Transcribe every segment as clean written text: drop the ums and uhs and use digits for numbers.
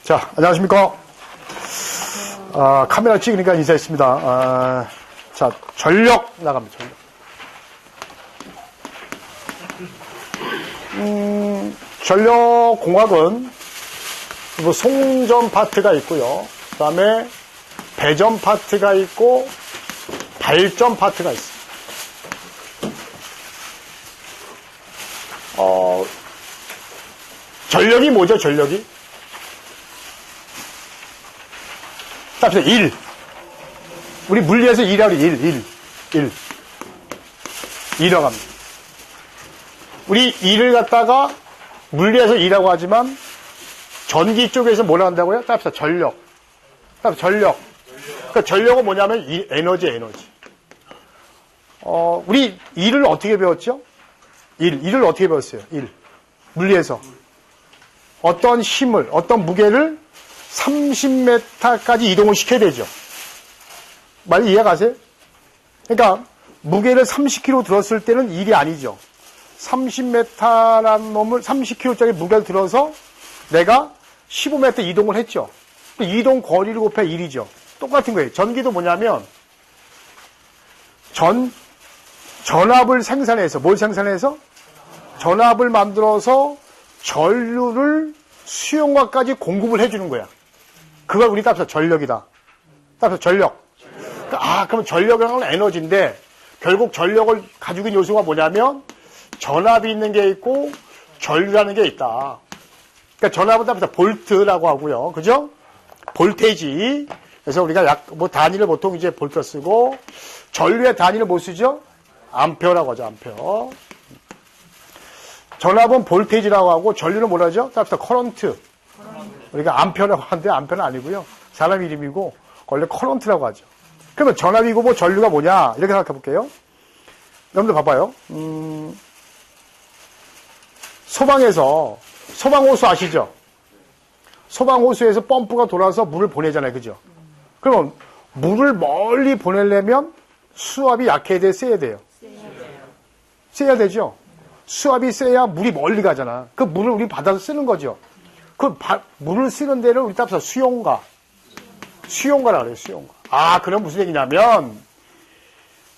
자, 안녕하십니까. 카메라 찍으니까 인사했습니다. 자, 전력 나갑니다, 전력. 전력공학은 뭐 송전 파트가 있고요. 그 다음에 배전 파트가 있고, 발전 파트가 있습니다. 전력이 뭐죠, 전력이? 자, 1. 우리 물리에서 1이라고 그래요. 1. 1이라고 합니다. 우리 1을 갖다가 물리에서 2라고 하지만 전기 쪽에서 뭐라 한다고요? 따라서 전력. 따라서 전력. 그러니까 전력은 뭐냐면 에너지. 우리 1을 어떻게 배웠죠? 1을 어떻게 배웠어요? 1. 물리에서. 어떤 힘을, 어떤 무게를 30m까지 이동을 시켜야 되죠. 많이 이해가세요? 그러니까 무게를 30kg 들었을 때는 1이 아니죠. 30m라는 놈을 30kg짜리 무게를 들어서 내가 15m 이동을 했죠. 이동 거리를 곱해 1이죠. 똑같은 거예요. 전기도 뭐냐면 전압을 생산해서 뭘 생산해서? 전압을 만들어서 전류를 수용과까지 공급을 해주는 거야. 그걸 우리 따라서 전력이다. 따라서 전력. 그럼 전력이라는 건 에너지인데 결국 전력을 가지고 있는 요소가 뭐냐면 전압이 있는 게 있고 전류라는 게 있다. 그러니까 전압은 따라서 볼트라고 하고요. 그죠? 볼테이지. 그래서 우리가 단위를 보통 이제 볼트 쓰고 전류의 단위를 뭐 쓰죠? 암페어라고 하죠. 암페어. 전압은 볼테이지라고 하고 전류는 뭐라 하죠? 따라서 커런트. 우리가 암페어라고 하는데 암페어는 아니고요. 사람 이름이고 원래 커런트라고 하죠. 그러면 전압이고 뭐 전류가 뭐냐? 이렇게 생각해 볼게요. 여러분들 봐봐요. 소방호수 아시죠? 소방호수에서 펌프가 돌아서 물을 보내잖아요. 그죠? 그럼 물을 멀리 보내려면 수압이 약해야 돼요? 세야 돼요? 세야 되죠? 수압이 세야 물이 멀리 가잖아. 그 물을 우리 받아서 쓰는 거죠. 그 물을 쓰는 데를 우리 따라서 수용가라고 그래요. 수용가. 그럼 무슨 얘기냐면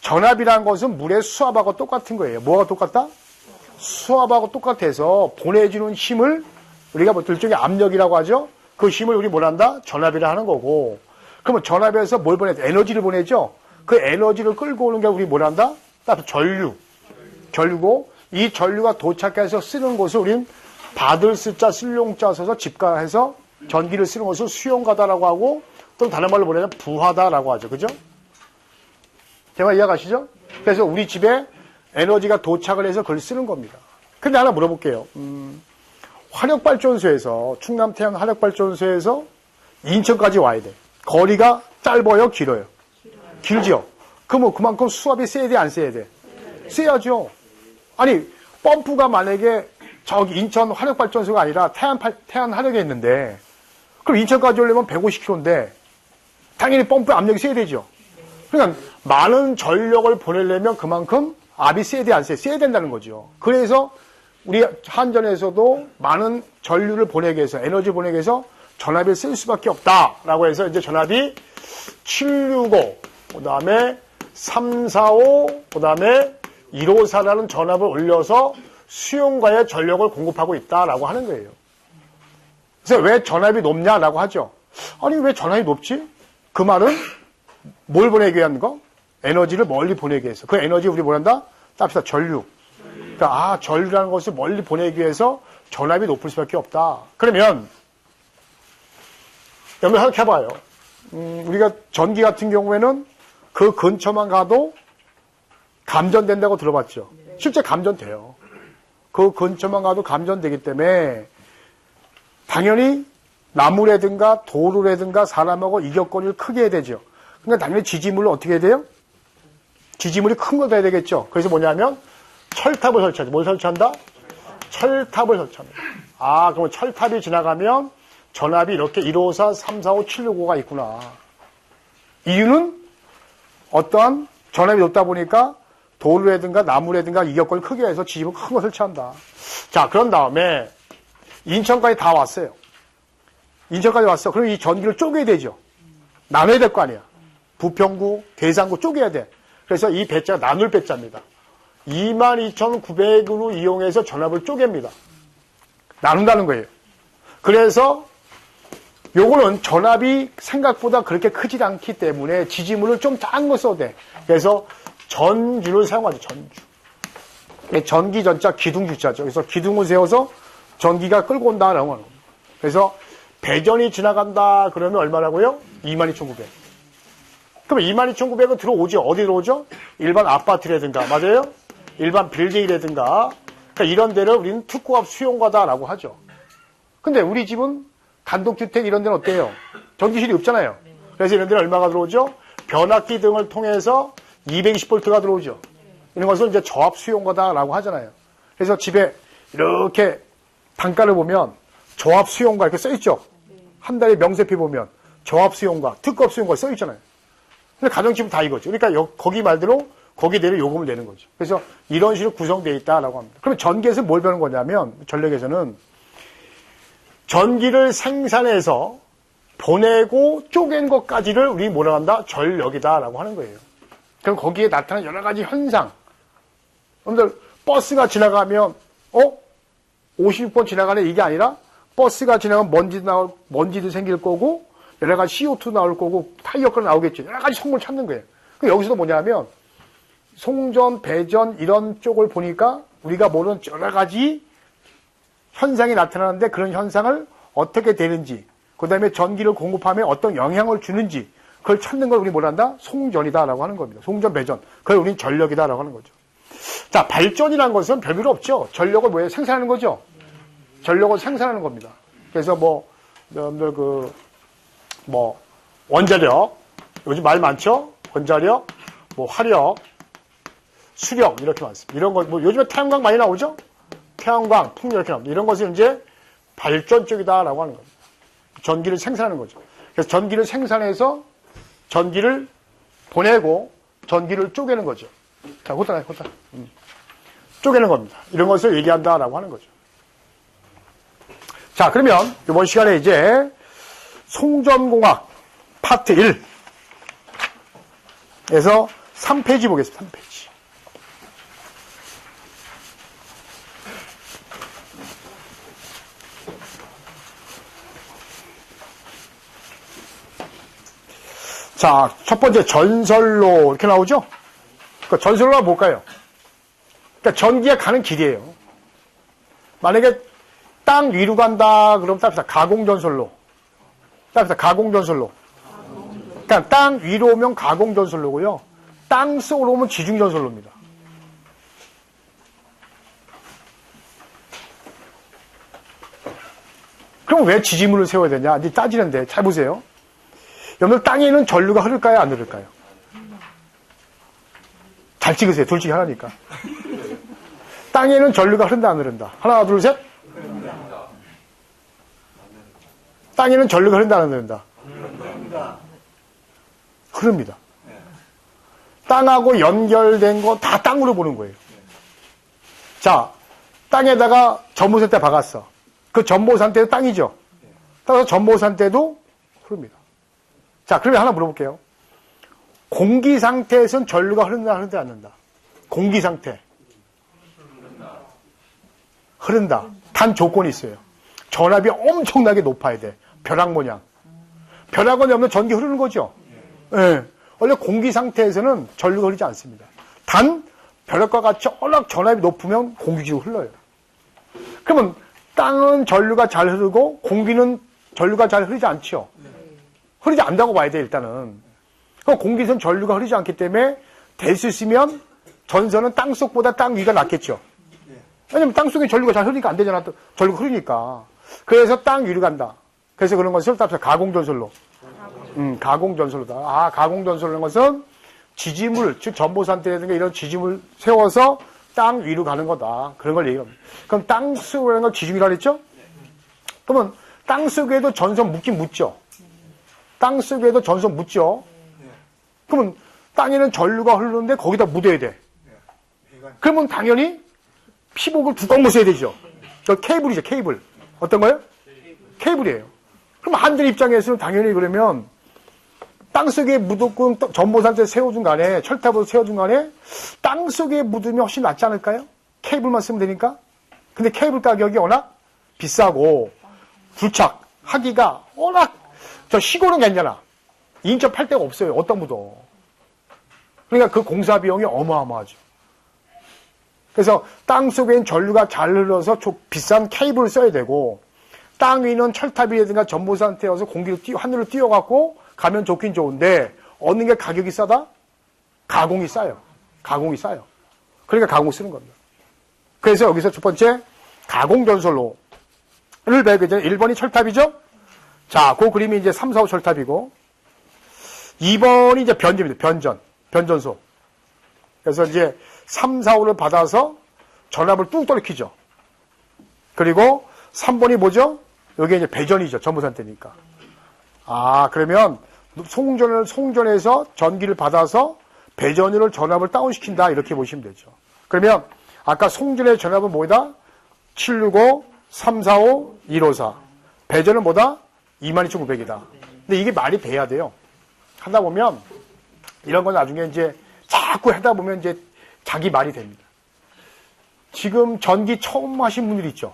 전압이라는 것은 물의 수압하고 똑같은 거예요. 뭐가 똑같다? 수압하고 똑같아서 보내주는 힘을 우리가 뭐 일종의 압력이라고 하죠. 그 힘을 우리 뭐란다? 전압이라 하는 거고. 그러면 전압에서 뭘 보내죠? 에너지를 보내죠. 그 에너지를 끌고 오는 게 우리 뭐란다? 따라서 전류고 이 전류가 도착해서 쓰는 것을 우린 받을 쓰자 쓸 용자 써서 집가해서 전기를 쓰는 것을 수용가다라고 하고 또 다른 말로 뭐냐면 부하다라고 하죠. 그죠? 제 말 이해가시죠? 그래서 우리 집에 에너지가 도착을 해서 그걸 쓰는 겁니다. 근데 하나 물어볼게요. 화력발전소에서 충남태양 화력발전소에서 인천까지 와야 돼. 거리가 짧아요? 길어요? 길죠? 그럼 그만큼 수압이 세야 돼? 안 세야 돼? 세야죠. 아니 펌프가 만약에 저기 인천 화력발전소가 아니라 태안 화력에 있는데 그럼 인천까지 오려면 150km인데 당연히 펌프 압력이 세야 되죠. 그러니까 많은 전력을 보내려면 그만큼 압이 세야 돼? 안 세야 돼? 세야 된다는 거죠. 그래서 우리 한전에서도 많은 전류를 보내기 위해서 에너지 보내기 위해서 전압을 쓸 수밖에 없다라고 해서 이제 전압이 765 그다음에 345 그다음에 154라는 전압을 올려서 수용가에 전력을 공급하고 있다라고 하는 거예요. 그래서 왜 전압이 높냐라고 하죠. 아니 왜 전압이 높지? 그 말은 뭘 보내기 위한 거? 에너지를 멀리 보내기 위해서. 그 에너지 우리 뭐란다? 짭시다 전류. 그러니까 전류라는 것을 멀리 보내기 위해서 전압이 높을 수밖에 없다. 그러면 여러분 생각해봐요. 우리가 전기 같은 경우에는 그 근처만 가도 감전된다고 들어봤죠. 실제 감전돼요. 그 근처만 가도 감전되기 때문에 당연히 나무라든가 도로라든가 사람하고 이격거리를 크게 해야 되죠. 그러니까 당연히 지지물을 어떻게 해야 돼요? 지지물이 큰 거 돼야 되겠죠. 그래서 뭐냐면 철탑을 설치하죠. 뭘 설치한다? 철탑을 설치합니다. 그러면 철탑이 지나가면 전압이 이렇게 154, 345, 765가 있구나. 이유는 어떠한 전압이 높다 보니까 도로라든가 나무라든가 이격거리를 크게 해서 지지물 큰 거 설치한다. 자, 그런 다음에 인천까지 다 왔어요. 인천까지 왔어. 그럼 이 전기를 쪼개야 되죠. 나눠야 될 거 아니야. 부평구, 괴산구 쪼개야 돼. 그래서 이 배자가 나눌 배자입니다. 22,900으로 이용해서 전압을 쪼갭니다. 나눈다는 거예요. 그래서 요거는 전압이 생각보다 그렇게 크지 않기 때문에 지지물을 좀 작은 거 써도 돼. 그래서 전주를 사용하죠. 전주. 전기 전자 기둥 주자죠. 그래서 기둥을 세워서 전기가 끌고 온다라고 하는 겁니다. 그래서 배전이 지나간다 그러면 얼마라고요? 22,900. 그럼 22,900은 들어오죠. 어디 들어오죠? 일반 아파트라든가, 맞아요? 일반 빌딩이라든가. 그러니까 이런 데를 우리는 특고압 수용과다라고 하죠. 근데 우리 집은 단독주택 이런 데는 어때요? 전기실이 없잖아요. 그래서 이런 데는 얼마가 들어오죠? 변압기 등을 통해서 220V가 들어오죠. 이런 것을 이제 저압 수용과다라고 하잖아요. 그래서 집에 이렇게 단가를 보면 저압 수용과 이렇게 써있죠. 한 달에 명세표 보면 저압 수용과 특급 수용과 써있잖아요. 근데 가정집은 다 이거죠. 그러니까 거기 말대로 거기에 대한 요금을 내는 거죠. 그래서 이런 식으로 구성되어 있다라고 합니다. 그러면 전기에서 뭘 배우는 거냐면 전력에서는 전기를 생산해서 보내고 쪼갠 것까지를 우리 뭐라 한다? 전력이다라고 하는 거예요. 그럼 거기에 나타나는 여러 가지 현상. 여러분들 버스가 지나가면 56번 지나가네 이게 아니라 버스가 지나가면 먼지도 생길 거고 여러 가지 CO2 나올 거고 타이어가 나오겠죠. 여러 가지 성분을 찾는 거예요. 여기서도 뭐냐면 송전, 배전 이런 쪽을 보니까 우리가 모르는 여러 가지 현상이 나타나는데 그런 현상을 어떻게 되는지 그 다음에 전기를 공급하면 어떤 영향을 주는지 그걸 찾는 걸 우리 뭐라 한다? 송전이다라고 하는 겁니다. 송전, 배전. 그걸 우리는 전력이다라고 하는 거죠. 자, 발전이라는 것은 별별 없죠. 전력을 뭐예요? 생산하는 거죠. 전력을 생산하는 겁니다. 그래서 여러분들 원자력, 요즘 말 많죠? 원자력, 화력, 수력, 이렇게 많습니다. 이런 거, 요즘에 태양광 많이 나오죠? 태양광, 풍력 이렇게 나옵니다. 이런 것은 이제 발전 쪽이다라고 하는 겁니다. 전기를 생산하는 거죠. 그래서 전기를 생산해서 전기를 보내고 전기를 쪼개는 거죠. 자, 호따. 쪼개는 겁니다. 이런 것을 얘기한다라고 하는 거죠. 자, 그러면 이번 시간에 이제 송전공학 파트 1에서 3페이지 보겠습니다. 3페이지. 자, 첫 번째 전설로 이렇게 나오죠? 그러니까 전설로가 뭘까요? 그러니까 전기가 가는 길이에요. 만약에 땅 위로 간다 그러면 따뜻한 가공전설로. 따뜻한 가공전설로. 그러니까 땅 위로 오면 가공전설로고요. 땅 속으로 오면 지중전설로입니다. 그럼 왜 지지물을 세워야 되냐? 이제 따지는데 잘 보세요. 여러분들 땅에는 전류가 흐를까요? 안 흐를까요? 잘 찍으세요. 둘 중에 하나니까. 땅에는 전류가 흐른다 안 흐른다? 하나 둘 셋. 땅에는 전류가 흐른다 안 흐른다? 흐릅니다. 땅하고 연결된 거 다 땅으로 보는 거예요. 자, 땅에다가 전보산대 박았어. 그 전보산대도 땅이죠. 따라서 전보산대도 흐릅니다. 자, 그러면 하나 물어볼게요. 공기 상태에서는 전류가 흐른다, 흐른다, 안 흐른다? 공기 상태. 흐른다. 단 조건이 있어요. 전압이 엄청나게 높아야 돼. 벼락 모양. 벼락은 없는 전기 흐르는 거죠. 네. 원래 공기 상태에서는 전류가 흐르지 않습니다. 단, 벼락과 같이 워낙 전압이 높으면 공기가 흘러요. 그러면 땅은 전류가 잘 흐르고 공기는 전류가 잘 흐르지 않죠. 흐르지 않다고 봐야 돼, 일단은. 그럼 공기선 전류가 흐르지 않기 때문에 될 수 있으면 전선은 땅속보다 땅 위가 낫겠죠. 왜냐면 땅속에 전류가 잘 흐르니까 안 되잖아. 전류가 흐르니까. 그래서 땅 위로 간다. 그래서 그런 것을 따라서 가공전설로. 가공전설로다. 아, 가공전설로는 것은 지지물, 즉 전보산대라든가 이런 지지물 세워서 땅 위로 가는 거다. 그런 걸 얘기합니다. 그럼 땅 속이라는 걸 지중이라고 그랬죠? 그러면 땅 속에도 전선 묻긴 묻죠. 땅 속에도 전선 묻죠. 그러면 땅에는 전류가 흐르는데 거기다 묻어야 돼. 그러면 당연히 피복을 두꺼운 거 써야 되죠. 저 케이블이죠, 케이블. 어떤 거예요? 케이블이에요. 그럼 한들 입장에서는 당연히 그러면 땅속에 묻었건 전보산에 세워준 간에 철탑으로 세워준 간에 땅속에 묻으면 훨씬 낫지 않을까요? 케이블만 쓰면 되니까. 근데 케이블 가격이 워낙 비싸고 부착하기가 워낙 저 시골은 괜찮아. 인접 팔 데가 없어요. 어디다 묻어. 그러니까 그 공사 비용이 어마어마하죠. 그래서 땅속에 있는 전류가 잘 흘러서 비싼 케이블을 써야 되고 땅 위는 철탑이라든가 전보산 태워서 공기를 하늘을 띄워갖고 가면 좋긴 좋은데 얻는 게 가격이 싸다? 가공이 싸요. 가공이 싸요. 그러니까 가공 쓰는 겁니다. 그래서 여기서 첫 번째 가공전선로를 배우게 되는 1번이 철탑이죠? 자, 그 그림이 이제 3, 4, 5 철탑이고 2번이 이제 변전입니다. 변전소. 그래서 이제 3, 4, 5를 받아서 전압을 뚝 떨어뜨리죠. 그리고 3번이 뭐죠? 여기 이제 배전이죠. 전보산 때니까. 아, 그러면 송전에서 전기를 받아서 배전으로 전압을 다운시킨다. 이렇게 보시면 되죠. 그러면 아까 송전의 전압은 뭐다? 765, 345, 154. 배전은 뭐다? 22,900이다. 근데 이게 말이 돼야 돼요. 하다 보면 이런 건 나중에 이제 자꾸 하다 보면 이제 자기 말이 됩니다. 지금 전기 처음 하신 분들 있죠?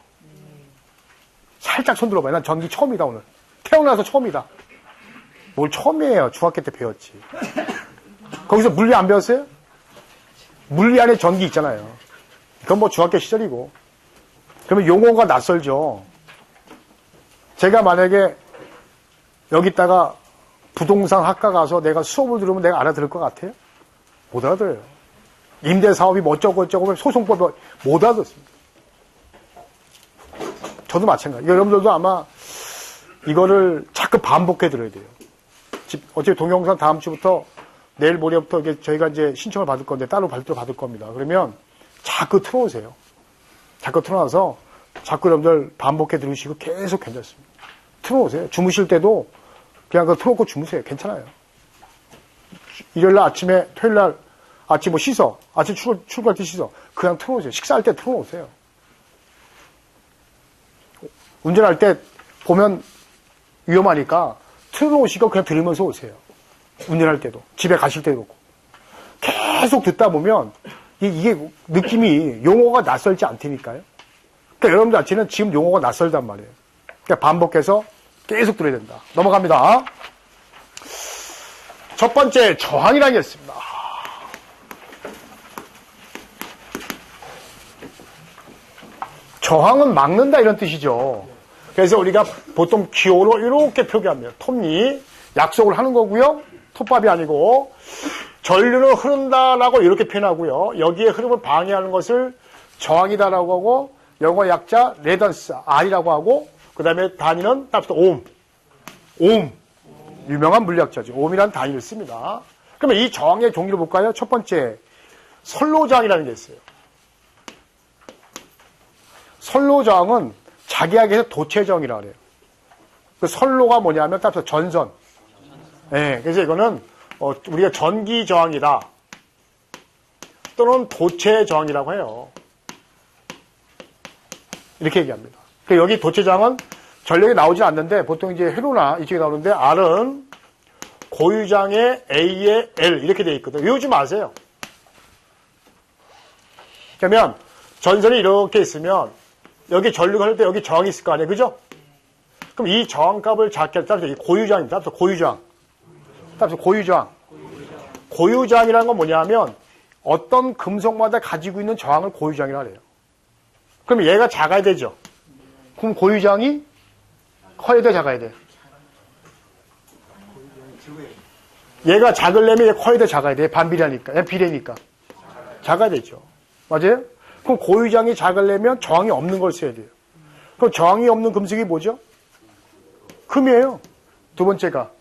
살짝 손 들어봐요. 난 전기 처음이다, 오늘. 태어나서 처음이다. 뭘 처음이에요. 중학교 때 배웠지. 거기서 물리 안 배웠어요? 물리 안에 전기 있잖아요. 그건 뭐 중학교 시절이고. 그러면 용어가 낯설죠. 제가 만약에 여기다가 부동산 학과 가서 내가 수업을 들으면 내가 알아들을 것 같아요? 못 알아들어요. 임대사업이 뭐 어쩌고 소송법이 못 알아듣습니다. 저도 마찬가지예요. 여러분들도 아마 이거를 자꾸 반복해 들어야 돼요. 어차피 동영상 다음 주부터 내일 모레부터 이게 저희가 이제 신청을 받을 건데 따로 발표를 받을 겁니다. 그러면 자꾸 틀어오세요. 자꾸 틀어놔서 자꾸 여러분들 반복해 들으시고 계속 괜찮습니다. 틀어오세요. 주무실 때도 그냥 그거 틀어놓고 주무세요. 괜찮아요. 일요일날 아침에, 토요일날 아침 뭐 씻어. 아침 출근할 때 씻어. 그냥 틀어놓으세요. 식사할 때 틀어놓으세요. 운전할 때 보면 위험하니까 틀어놓으시고 그냥 들으면서 오세요. 운전할 때도. 집에 가실 때도 그렇고. 계속 듣다 보면 이게 느낌이 용어가 낯설지 않다니까요. 그러니까 여러분들 아침에는 지금 용어가 낯설단 말이에요. 그러니까 반복해서 계속 들어야 된다. 넘어갑니다. 첫 번째 저항이라는 게 있습니다. 저항은 막는다 이런 뜻이죠. 그래서 우리가 보통 기호로 이렇게 표기합니다. 톱니 약속을 하는 거고요. 톱밥이 아니고 전류는 흐른다라고 이렇게 표현하고요. 여기에 흐름을 방해하는 것을 저항이다라고 하고 영어 약자 레던스 R이라고 하고 그 다음에 단위는 따로 옴. 유명한 물리학자죠. 옴이라는 단위를 씁니다. 그러면 이 저항의 종류를 볼까요? 첫 번째 선로저항이라는 게 있어요. 선로저항은 자기에게서 도체저항이라고 해요. 그 선로가 뭐냐면 따로 전선. 네, 그래서 이거는 우리가 전기저항이다 또는 도체저항이라고 해요. 이렇게 얘기합니다. 여기 도체저항은 전력이 나오진 않는데 보통 이제 회로나 이쪽에 나오는데 R은 고유장의 A의 L 이렇게 되어 있거든요. 외우지 마세요. 그러면 전선이 이렇게 있으면 여기 전류가 흐를 때 여기 저항이 있을 거 아니에요. 그죠? 그럼 이 저항값을 작게 따라서 고유장입니다. 따라서 고유저항. 따라서 고유저항. 고유저항이라는 건 뭐냐면 어떤 금속마다 가지고 있는 저항을 고유저항이라고 해요. 그럼 얘가 작아야 되죠. 그럼 고유저항이 커야 돼, 작아야 돼? 얘가 작으려면 얘 커야 돼, 작아야 돼? 반비례니까. 얘 비례니까. 작아야 되죠. 맞아요? 그럼 고유저항이 작으려면 저항이 없는 걸 써야 돼요. 그럼 저항이 없는 금속이 뭐죠? 금이에요. 두 번째가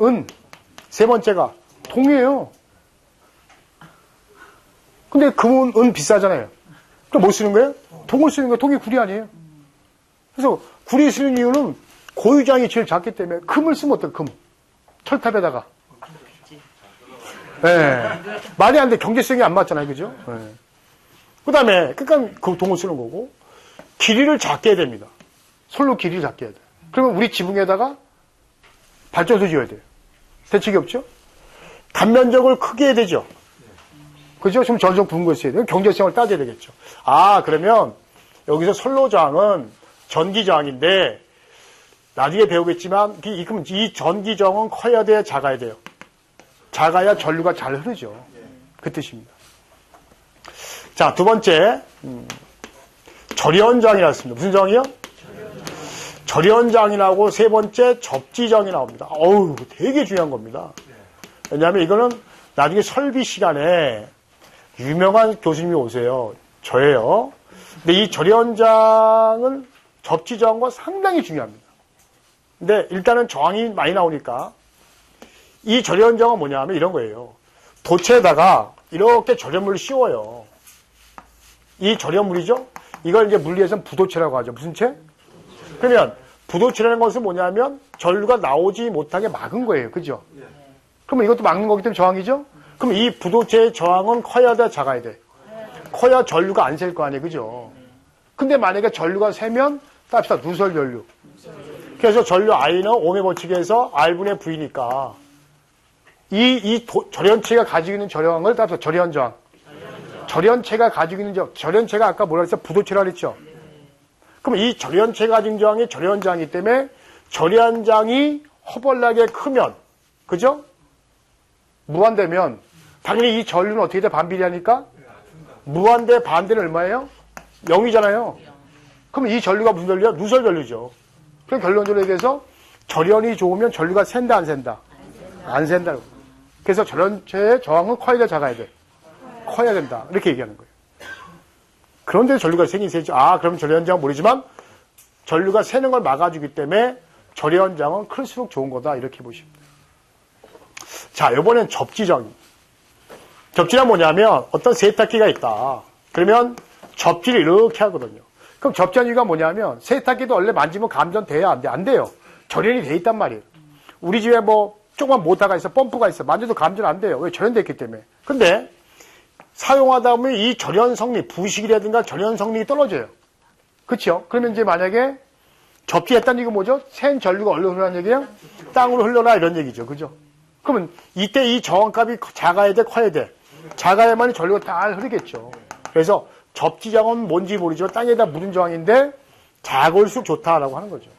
은. 세 번째가 동이에요. 근데 금은 은 비싸잖아요. 그럼 뭐 쓰는 거예요? 동을 쓰는 거예요. 동이 구리 아니에요. 그래서 구리 쓰는 이유는 고유저항이 제일 작기 때문에 금을 쓰면 어때요? 금. 철탑에다가. 네. 말이 안 돼. 경제성이 안 맞잖아요. 그죠? 네. 그 다음에 그러니까 그 동을 쓰는 거고 길이를 작게 해야 됩니다. 솔로 길이를 작게 해야 돼. 그러면 우리 지붕에다가 발전소 지어야 돼요. 대책이 없죠? 단면적을 크게 해야 되죠. 그죠? 지금 전속 부은 거 있어야 돼요. 경제성을 따져야 되겠죠. 아, 그러면 여기서 선로저항은 전기저항인데 나중에 배우겠지만 이 전기저항은 커야 돼요? 작아야 돼요? 작아야 전류가 잘 흐르죠. 그 뜻입니다. 자, 두 번째 절연저항이 나왔습니다. 무슨 저항이요? 절연저항이 나오고 세 번째 접지저항이 나옵니다. 어우, 되게 중요한 겁니다. 왜냐하면 이거는 나중에 설비 시간에 유명한 교수님이 오세요. 저예요. 근데 이 절연저항은 접지저항과 상당히 중요합니다. 근데 일단은 저항이 많이 나오니까 이 절연저항은 뭐냐 하면 이런 거예요. 도체에다가 이렇게 절연물을 씌워요. 이 절연물이죠? 이걸 이제 물리에서는 부도체라고 하죠. 무슨 체? 그러면 부도체라는 것은 뭐냐면 전류가 나오지 못하게 막은 거예요. 그죠? 그러면 이것도 막는 거기 때문에 저항이죠? 그럼 이 부도체의 저항은 커야 돼, 작아야 돼? 커야 전류가 안 셀 거 아니에요. 그죠? 근데 만약에 전류가 세면 땁시다. 누설 전류. 그래서 전류 I는 ohm의 법칙에서 R분의 V니까 절연체가 가지고 있는 저항을 땁시다. 절연저항. 절연체가 가지고 있는 절연체가 아까 뭐라 그랬어? 부도체라 그랬죠? 그럼 이 절연체가 가진 저항이 절연저항이기 때문에 절연장이 허벌나게 크면, 그죠? 무한대면 당연히 이 전류는 어떻게 돼? 반비례하니까? 무한대 반대는 얼마예요? 0이잖아요. 그럼 이 전류가 무슨 전류야? 누설 전류죠. 그럼 결론적으로 얘기해서 절연이 좋으면 전류가 샌다, 안 샌다? 안 샌다. 그래서 절연체의 저항은 커야 돼, 작아야 돼? 커야 된다. 이렇게 얘기하는 거예요. 그런데 전류가 세긴 세죠. 아, 그럼 절연장은 모르지만 전류가 새는 걸 막아주기 때문에 절연장은 클수록 좋은 거다. 이렇게 보시면 돼요. 자, 이번엔 접지저항. 접지는 뭐냐면 어떤 세탁기가 있다. 그러면 접지를 이렇게 하거든요. 그럼 접지한 이유가 뭐냐면 세탁기도 원래 만지면 감전돼야 안 돼. 안 돼요. 절연이 돼 있단 말이에요. 우리 집에 뭐 조그만 모터가 있어, 펌프가 있어. 만져도 감전 안 돼요. 왜? 절연됐기 때문에. 근데 사용하다 보면 이 절연 성리, 부식이라든가 절연 성리가 떨어져요. 그렇죠? 그러면 이제 만약에 접지했다는 얘기가 뭐죠? 센 전류가 어디로 흐르라는 얘기예요? 땅으로 흘러라 이런 얘기죠. 그죠? 그러면 이때 이 저항값이 작아야 돼, 커야 돼? 작아야만 전류가 잘 흐르겠죠. 그래서 접지저항은 뭔지 모르지만 땅에다 묻은 저항인데 작을수록 좋다라고 하는 거죠.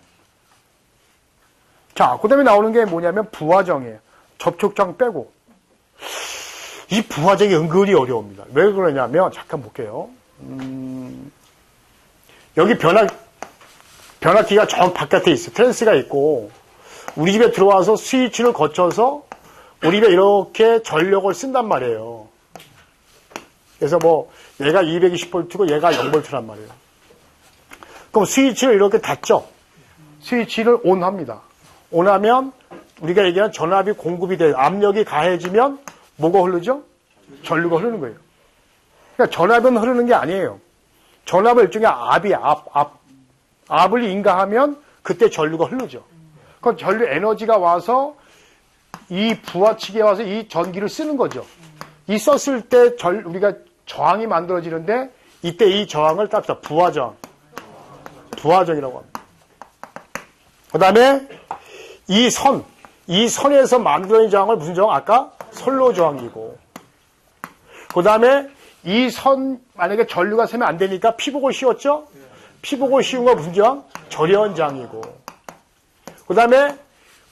자, 그 다음에 나오는 게 뭐냐면 부하저항이에요. 접촉저항 빼고. 이 부하저항이 은근히 어려웁니다. 왜 그러냐면 잠깐 볼게요. 여기 변압기가 저 바깥에 있어. 트랜스가 있고 우리 집에 들어와서 스위치를 거쳐서 우리 집에 이렇게 전력을 쓴단 말이에요. 그래서 뭐 얘가 220V고 얘가 0V란 말이에요. 그럼 스위치를 이렇게 닫죠. 스위치를 온합니다. 온하면 우리가 얘기하는 전압이 공급이 돼요. 압력이 가해지면 뭐가 흐르죠? 전류가 흐르는 거예요. 그러니까 전압은 흐르는 게 아니에요. 전압은 일종의 압이에요. 압을 인가하면 그때 전류가 흐르죠. 그럼 전류 에너지가 와서 이 부하측에 와서 이 전기를 쓰는 거죠. 이 썼을 때 우리가 저항이 만들어지는데 이때 이 저항을 땁시다. 부하저항. 부하저항이라고 합니다. 그 다음에 이 선에서 만들어진 저항을 무슨 저항? 아까 선로저항이고. 그 다음에 이 선, 만약에 전류가 새면 안 되니까 피복을 씌웠죠? 피복을 씌운 거 무슨 저항? 절연저항이고. 그 다음에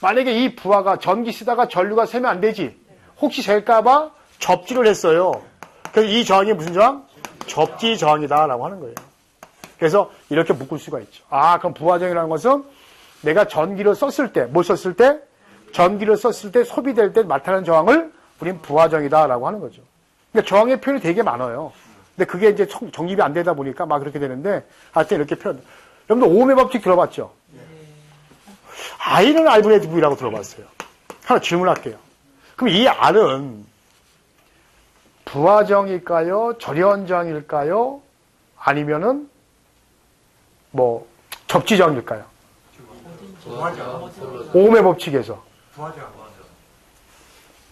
만약에 이 부하가 전기 쓰다가 전류가 새면 안 되지. 혹시 셀까봐 접지를 했어요. 그래서 이 저항이 무슨 저항? 접지저항이다라고 하는 거예요. 그래서 이렇게 묶을 수가 있죠. 아, 그럼 부하저항이라는 것은 내가 전기를 썼을 때, 뭘 썼을 때? 전기를 썼을 때 소비될 때 나타나는 저항을 우린 부하저항이다라고 하는 거죠. 그러니까 저항의 표현이 되게 많아요. 근데 그게 이제 정립이 안 되다 보니까 막 그렇게 되는데 하여튼 이렇게 표현. 여러분들 ohm의 법칙 들어봤죠? I는 R분의 V라고 들어봤어요. 하나 질문할게요. 그럼 이 R은 부하저항일까요? 절연저항일까요? 아니면은 뭐 접지저항일까요? ohm의 법칙에서.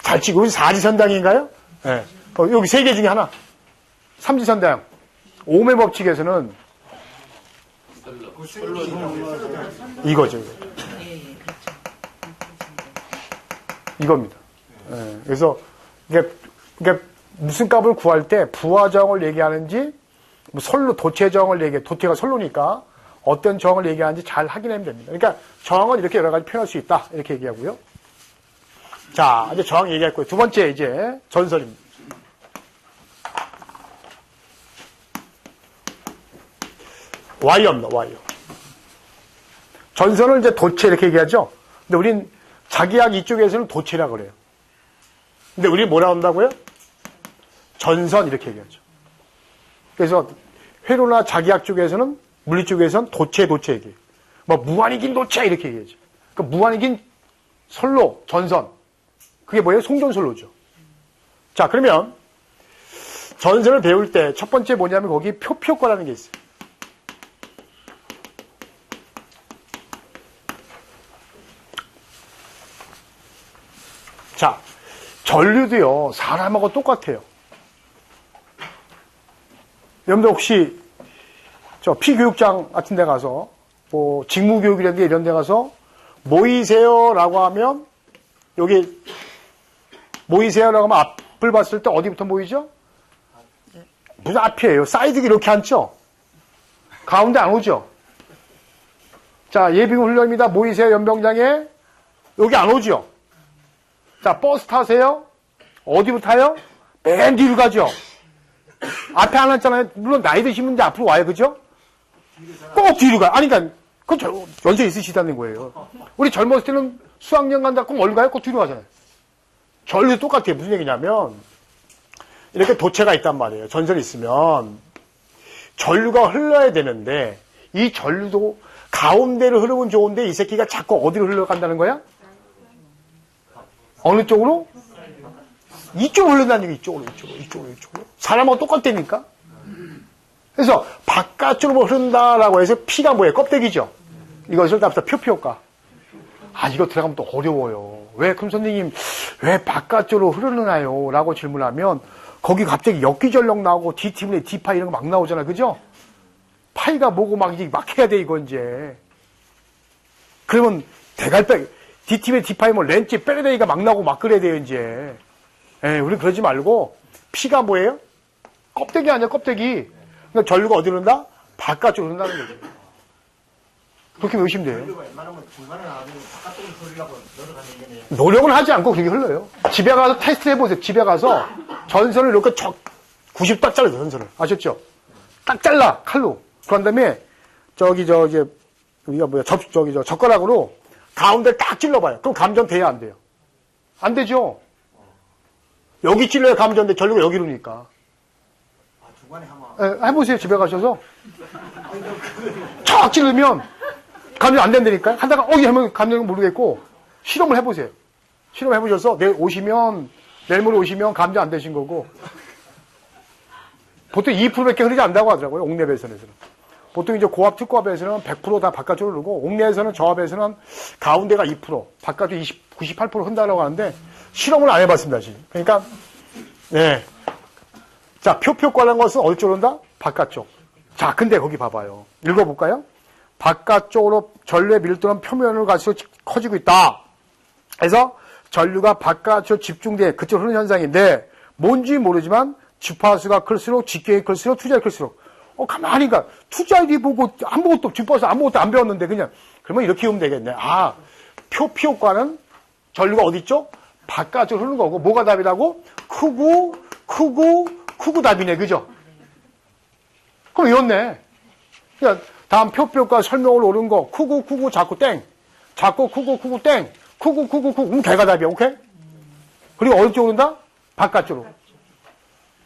잘 치고, 우리 사지선당인가요? 네. 여기 세 개 중에 하나. 삼지선당. ohm의 법칙에서는 이거죠. 이겁니다. 예, 그래서 그러니까 무슨 값을 구할 때 부하정을 얘기하는지 뭐 선로 도체정을 얘기해. 도체가 선로니까 어떤 정을 얘기하는지 잘 확인하면 됩니다. 그러니까 정은 이렇게 여러 가지 표현할 수 있다. 이렇게 얘기하고요. 자, 이제 정 얘기했고요. 두 번째 이제 전설입니다. Y입니다. Y. 전선을 이제 도체 이렇게 얘기하죠. 근데 우린 자기학 이쪽에서는 도체라고 그래요. 근데 우리 뭐라 한다고요? 전선 이렇게 얘기하죠. 그래서 회로나 자기학 쪽에서는 물리 쪽에서는 도체 얘기해요. 뭐 무한이긴 도체 이렇게 얘기하죠. 그러니까 무한이긴 선로, 전선. 그게 뭐예요? 송전선로죠. 자, 그러면 전선을 배울 때 첫 번째 뭐냐면 거기 표표과라는 게 있어요. 자, 전류도요, 사람하고 똑같아요. 여러분들 혹시 저 피교육장 같은 데 가서 뭐 직무교육이라든지 이런 데 가서 모이세요라고 하면 여기 모이세요라고 하면 앞을 봤을 때 어디부터 모이죠? 무슨 앞이에요? 사이드가 이렇게 앉죠? 가운데 안 오죠? 자, 예비군 훈련입니다. 모이세요 연병장에 여기 안 오죠? 자, 버스 타세요? 어디로 타요? 맨 뒤로 가죠? 앞에 안 앉잖아요. 물론 나이 드신 분들 앞으로 와요. 그죠? 꼭 뒤로 가요. 아니, 그러니까, 그건 연세 있으시다는 거예요. 우리 젊었을 때는 수학여행 간다. 꼭 어디 가요? 꼭 뒤로 가잖아요. 전류 똑같아요. 무슨 얘기냐면, 이렇게 도체가 있단 말이에요. 전선이 있으면, 전류가 흘러야 되는데, 이 전류도 가운데로 흐르면 좋은데, 이 새끼가 자꾸 어디로 흘러간다는 거야? 어느 쪽으로? 이쪽으로 흘러다니는 게 이쪽으로. 사람하고 똑같다니까? 그래서 바깥쪽으로 흐른다라고 해서 피가 뭐예요? 껍데기죠? 이것을 답사 표표효과. 아, 이거 들어가면 또 어려워요. 왜, 그럼 선생님, 왜 바깥쪽으로 흐르나요? 라고 질문하면, 거기 갑자기 역기전력 나오고, D팀에 D파이 이런 거 막 나오잖아. 그죠? 파이가 뭐고 막 이제 막 해야 돼, 이거 이제. 그러면 대갈백, D팀의 D파이 뭐 렌치, 빼레데이가 막 나오고 막 그래야 돼요, 이제. 우리 그러지 말고, 피가 뭐예요? 껍데기 아니야, 껍데기. 그러니까 전류가 어디로 흐른다? 바깥쪽으로 흐른다는 거죠. 그렇게 외우시면 돼요. 웬만하면 중간에 나가면 바깥쪽으로 흐르려고 노력하는 얘기네요. 노력은 하지 않고 그렇게 흘러요. 집에 가서 테스트 해보세요. 집에 가서 전선을 이렇게 90 딱 잘라요, 전선을. 아셨죠? 딱 잘라, 칼로. 그런 다음에, 우리가 젓가락으로 가운데 딱 찔러봐요. 그럼 감전돼야 안 돼요? 안 되죠? 여기 찔러야 감전돼. 전류가 여기로 오니까. 아, 중간에 한번. 해보세요. 집에 가셔서. 척 찌르면 감전 안 된다니까요. 하다가 하면 감전은 모르겠고 실험을 해보세요. 실험해보셔서 내일 모레 오시면 감전 안 되신 거고 보통 2%밖에 흐르지 않는다고 하더라고요. 옥내 배선에서는. 보통 이제 고압 특고압에서는 100% 다 바깥쪽으로 흐르고 옥내에서는 저압에서는 가운데가 2% 바깥쪽 98% 흔다라고 하는데 실험을 안 해봤습니다. 지금. 그러니까 네. 자, 표표과라는 것은 어디 쪽으로 온다? 바깥쪽. 자, 근데 거기 봐봐요. 읽어볼까요? 바깥쪽으로 전류의 밀도는 표면으로 갈수록 커지고 있다. 그래서 전류가 바깥으로 집중돼 그쪽으로 흐르는 현상인데 뭔지 모르지만 주파수가 클수록 직경이 클수록 투자율이 클수록 가만히 가 투자율이 보고 아무것도 주파수 아무것도 안 배웠는데 그냥 그러면 이렇게 보면 되겠네. 아, 표표과는 전류가 어디 있죠? 바깥으로 흐르는 거고 뭐가 답이라고? 크고 답이네. 그죠? 그럼 이렇네. 그러니까 다음 표표과 설명을 오른 거 크고 작고 땡. 작고 크고 땡. 크고 개가 답이야. 오케이? 그리고 어디 쪽으로 온다? 바깥쪽으로.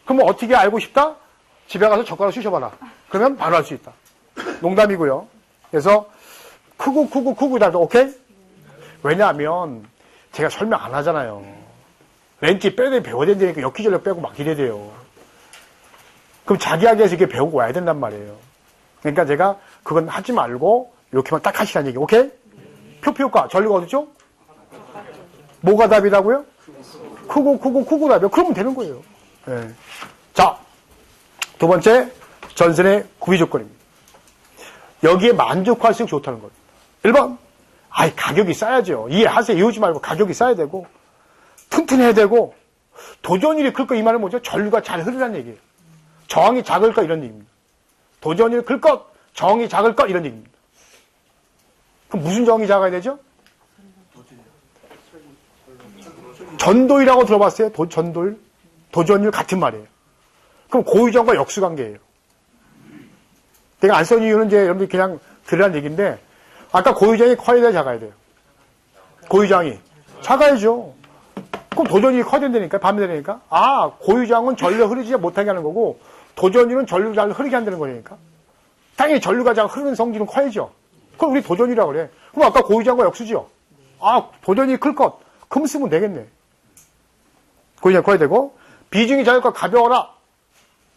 그러면 어떻게 알고 싶다? 집에 가서 젓가락 쑤셔봐라. 그러면 바로 알 수 있다. 농담이고요. 그래서 크고 답이 오케이? 왜냐하면 제가 설명 안 하잖아요. 렌치 빼야 배워야 된다니까 역기전력 빼고 막 이래야 돼요. 그럼 자기학에서 이렇게 배우고 와야 된단 말이에요. 그러니까 제가 그건 하지 말고 이렇게만 딱 하시라는 얘기. 오케이? 표표과 전류가 어디죠? 뭐가 답이라고요? 크고 답이요. 그러면 되는 거예요. 네. 자, 두 번째 전선의 구비 조건입니다. 여기에 만족할수록 좋다는 겁니다. 1번 가격이 싸야죠. 이해하세요. 이해하지 말고 가격이 싸야 되고 튼튼해야 되고 도전율이 클 것 이 말은 뭐죠? 전류가 잘 흐르라는 얘기예요. 저항이 작을 것 이런 얘기입니다. 도전율이 클 것, 저항이 작을 것 이런 얘기입니다. 그럼 무슨 저항이 작아야 되죠? 전도율이라고 들어봤어요? 전도율? 도전율 같은 말이에요. 그럼 고유장과 역수관계예요. 내가 안 쓴 이유는 이제 여러분들이 그냥 들으라는 얘기인데 아까 고유장이 커야 돼야 작아야 돼요. 고유장이 작아야죠. 그럼 도전율이 커야 된다니까, 반면 되니까. 아, 고유장은 전류 흐르지 못하게 하는 거고 도전율은 전류 잘 흐르게 한다는 거니까. 당연히 전류가 잘 흐르는 성질은 커야죠. 그럼 우리 도전율이라고 그래. 그럼 아까 고유장과 역수죠. 아, 도전율이 클 것. 그럼 쓰면 되겠네. 고유장 커야 되고 비중이 작을 것 가벼워라.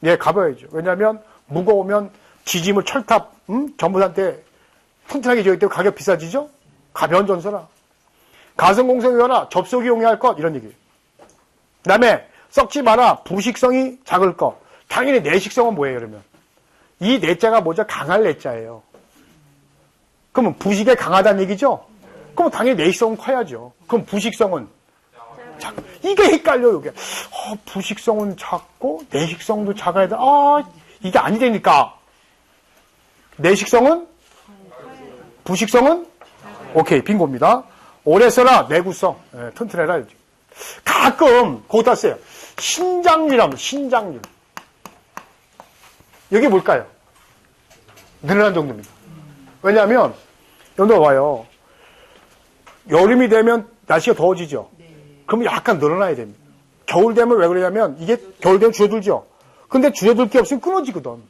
예, 가벼워야죠. 왜냐하면 무거우면 지짐을 철탑, 전부한테 튼튼하게 지어있기 때문에 가격 비싸지죠? 가벼운 전소라. 가성공성이어라. 접속이 용이할 것. 이런 얘기예요. 그 다음에 썩지 마라. 부식성이 작을 것. 당연히 내식성은 뭐예요, 그러면? 이 내자가 뭐죠? 강할 내자예요. 그러면 부식에 강하다는 얘기죠? 그럼 당연히 내식성은 커야죠. 그럼 부식성은? 이게 헷갈려요, 이게. 부식성은 작고 내식성도 작아야 돼. 이게 아니되니까. 내식성은? 부식성은? 오케이, 빙고입니다. 오래 써라, 내구성. 네, 튼튼해라. 가끔, 거기다 써요. 신장률이랍니다, 신장률. 이게 뭘까요? 늘어난 정도입니다. 왜냐하면, 여러분들 봐요. 여름이 되면 날씨가 더워지죠? 그러면 약간 늘어나야 됩니다. 겨울 되면 왜 그러냐면, 이게 겨울 되면 줄어들죠? 근데 줄어들 게 없으면 끊어지거든.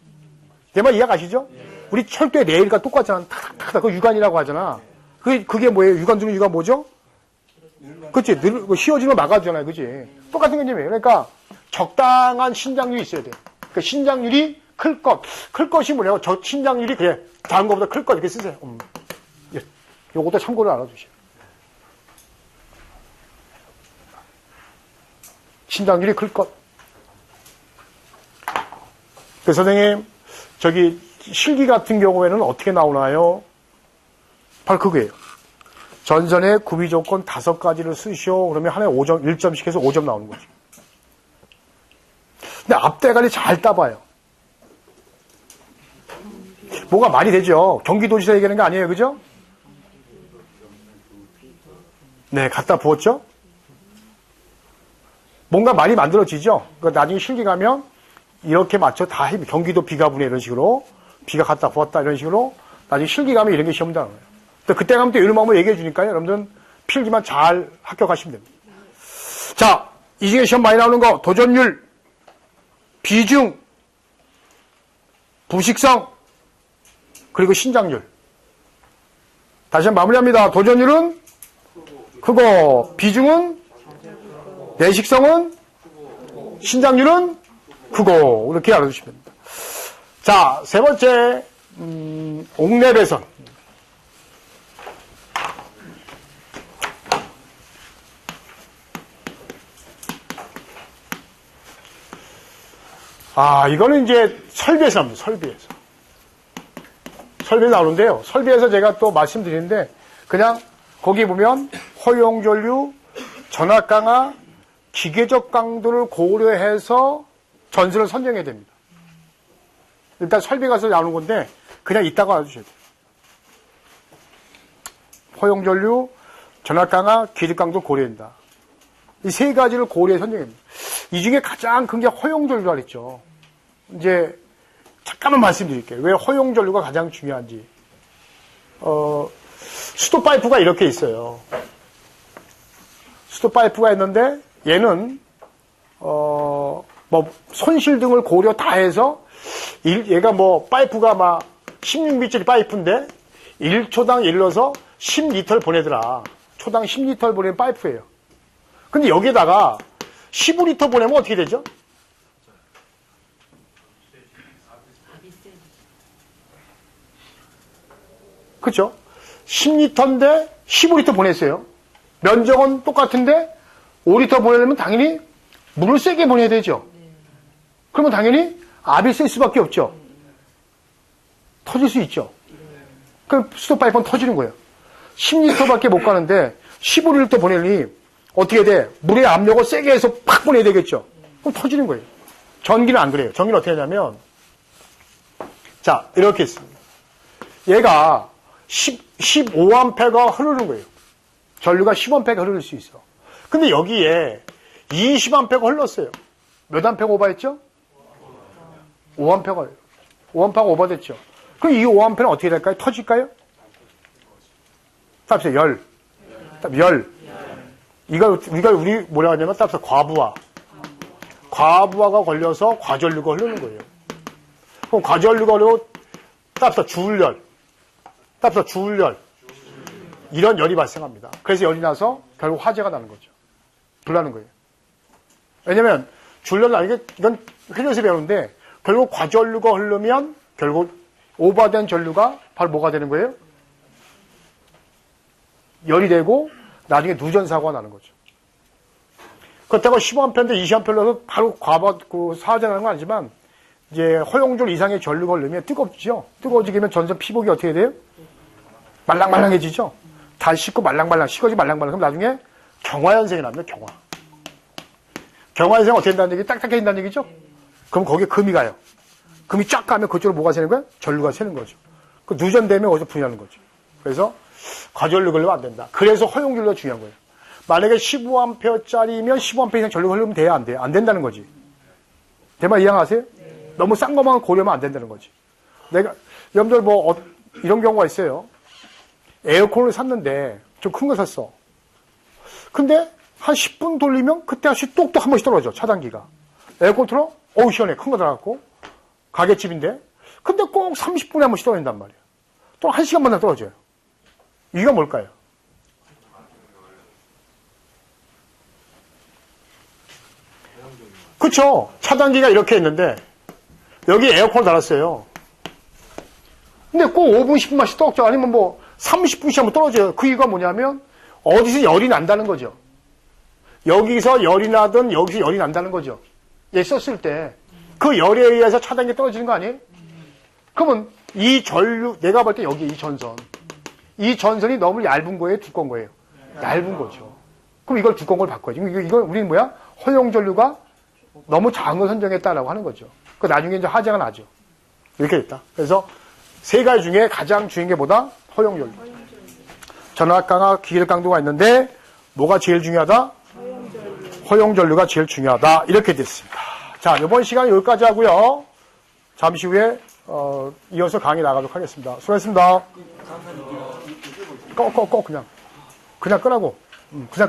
내 말 이해 가시죠? 우리 철도의 레일과 똑같잖아. 탁탁탁, 그 유관이라고 하잖아. 그게 뭐예요? 유관 중에 유관 뭐죠? 그치? 휘어지는 거 막아주잖아요. 그치? 똑같은 개념이에요. 그러니까 적당한 신장률이 있어야 돼. 그러니까 신장률이 클 것. 클 것이 뭐냐고. 저 신장률이 그래. 다른 것보다 클 것. 이렇게 쓰세요. 요것도 참고를 알아두세요. 신장률이 클 것. 그래서 선생님, 저기 실기 같은 경우에는 어떻게 나오나요? 바로 그거예요. 전선의 구비 조건 5가지를 쓰시오. 그러면 하나에 5점, 1점씩 해서 5점 나오는 거죠. 근데 앞대가리 잘 따봐요. 뭐가 말이 되죠? 경기도지사 얘기하는 게 아니에요. 그죠? 네, 갖다 부었죠? 뭔가 말이 만들어지죠? 그러니까 나중에 실기 가면 이렇게 맞춰 다 해. 경기도 비가분해 이런 식으로. 비가 갖다 부었다 이런 식으로. 나중에 실기 가면 이런 게 시험 나오는 거예요. 그때 가면 또 이런 방법 얘기해 주니까요. 여러분들은 필기만 잘 합격하시면 됩니다. 자, 이 중에 시험 많이 나오는 거. 도전율, 비중, 부식성, 그리고 신장률. 다시 한번 마무리합니다. 도전율은 크고, 비중은 내식성은 신장률은 크고. 이렇게 알아두시면 됩니다. 자, 세 번째, 옥내-배선. 이거는 이제 설비에서 합니다. 설비에서. 설비에 나오는데요. 설비에서 제가 또 말씀드리는데, 그냥 거기 보면 허용전류, 전압강하, 기계적 강도를 고려해서 전선을 선정해야 됩니다. 일단 설비 가서 나오는 건데, 그냥 이따가 알아주셔야 돼요. 허용전류, 전압강하, 기계적 강도를 고려한다. 이 세 가지를 고려해 선정합니다. 이 중에 가장 큰 게 허용전류라 그랬죠. 이제 잠깐만 말씀드릴게요. 왜 허용전류가 가장 중요한지. 수도 파이프가 이렇게 있어요. 수도 파이프가 있는데 얘는 손실 등을 고려 다 해서 얘가 파이프가 막 16미터짜리 파이프인데 1초당 일러서 10리터를 보내더라. 초당 10리터를 보내는 파이프예요. 근데 여기에다가 15리터 보내면 어떻게 되죠? 그렇죠? 10리터인데 15리터 보냈어요. 면적은 똑같은데 5리터 보내려면 당연히 물을 세게 보내야 되죠. 그러면 당연히 압이 셀 수밖에 없죠. 터질 수 있죠. 그럼 수도 파이프는 터지는 거예요. 10리터밖에 못 가는데 15리터 보내려니 어떻게 돼? 물의 압력을 세게 해서 팍 보내야 되겠죠? 그럼 터지는 거예요. 전기는 안 그래요. 전기는 어떻게 하냐면, 자, 이렇게 있습니다. 얘가 15A가 흐르는 거예요. 전류가 10A가 흐를 수 있어. 근데 여기에 20A가 흘렀어요. 몇 A가 오버했죠? 5A가 오버됐죠. 그럼 이 5A는 어떻게 될까요? 터질까요? 답세 열. 우리 뭐라 하냐면 답세 과부하가 걸려서 과전류가 흐르는 거예요. 그럼 과전류가 흐르고 답세 주울열. 이런 열이 발생합니다. 그래서 열이 나서 결국 화재가 나는 거죠. 불나는 거예요. 왜냐면 주울열 이건 회전에서 배우는데 결국 과전류가 흐르면 결국 오버된 전류가 바로 뭐가 되는 거예요? 열이 되고 나중에 누전사고가 나는 거죠. 그렇다고 15A인데 20A로 바로 사화재 나는 건 아니지만 이제 허용줄 이상의 전류가 흐르면 뜨겁죠. 뜨거워지면 전선 피복이 어떻게 돼요? 말랑말랑해지죠. 다 식고 식어지고 말랑말랑. 그럼 나중에 경화현상이 납니다. 경화현상이 어떻게 된다는 얘기? 딱딱해진다는 얘기죠? 그럼 거기에 금이 가요. 금이 쫙 가면 그쪽으로 뭐가 새는 거야? 전류가 새는 거죠. 그 누전되면 어디서 분이 나는 거죠. 그래서 과전류 걸리면 안 된다. 그래서 허용전류가 중요한 거예요. 만약에 15A짜리면 15A 이상 전류가 흐르면 돼야 안 돼요? 안 된다는 거지. 제 말 이해하세요? 네. 너무 싼 것만 고려하면 안 된다는 거지. 여러분들 이런 경우가 있어요. 에어컨을 샀는데 좀 큰 거 샀어. 근데 한 10분 돌리면 그때 다시 똑똑 한 번씩 떨어져. 차단기가. 에어컨 틀어? 어우 시원해. 큰 거 들어갔고. 가게집인데. 근데 꼭 30분에 한 번씩 떨어진단 말이에요. 또 1시간만 떨어져요. 이유가 뭘까요? 그쵸? 차단기가 이렇게 있는데 여기 에어컨을 달았어요. 근데 꼭 5분, 10분만씩 떨어져. 아니면 30분씩 한번 떨어져요. 그 이유가 뭐냐면 어디서 열이 난다는 거죠. 여기서 열이 나든 여기서 열이 난다는 거죠. 얘 썼을 때 그 열에 의해서 차단기가 떨어지는 거 아니에요? 그러면 이 전류, 내가 볼 때 여기 이 전선이 너무 얇은 거예요? 두꺼운 거예요? 얇은 거죠. 그럼 이걸 두꺼운 걸 바꿔야지. 이걸 우리는 뭐야? 허용 전류가 너무 작은 걸 선정했다라고 하는 거죠. 그 나중에 이제 화재가 나죠. 이렇게 됐다. 그래서 세 가지 중에 가장 중요한 게 뭐다? 허용 전류. 전압 강화, 기계 강도가 있는데 뭐가 제일 중요하다? 허용 전류가 제일 중요하다. 이렇게 됐습니다. 자, 이번 시간 여기까지 하고요. 잠시 후에 이어서 강의 나가도록 하겠습니다. 수고하셨습니다. 꺼 그냥 끄라고. 그냥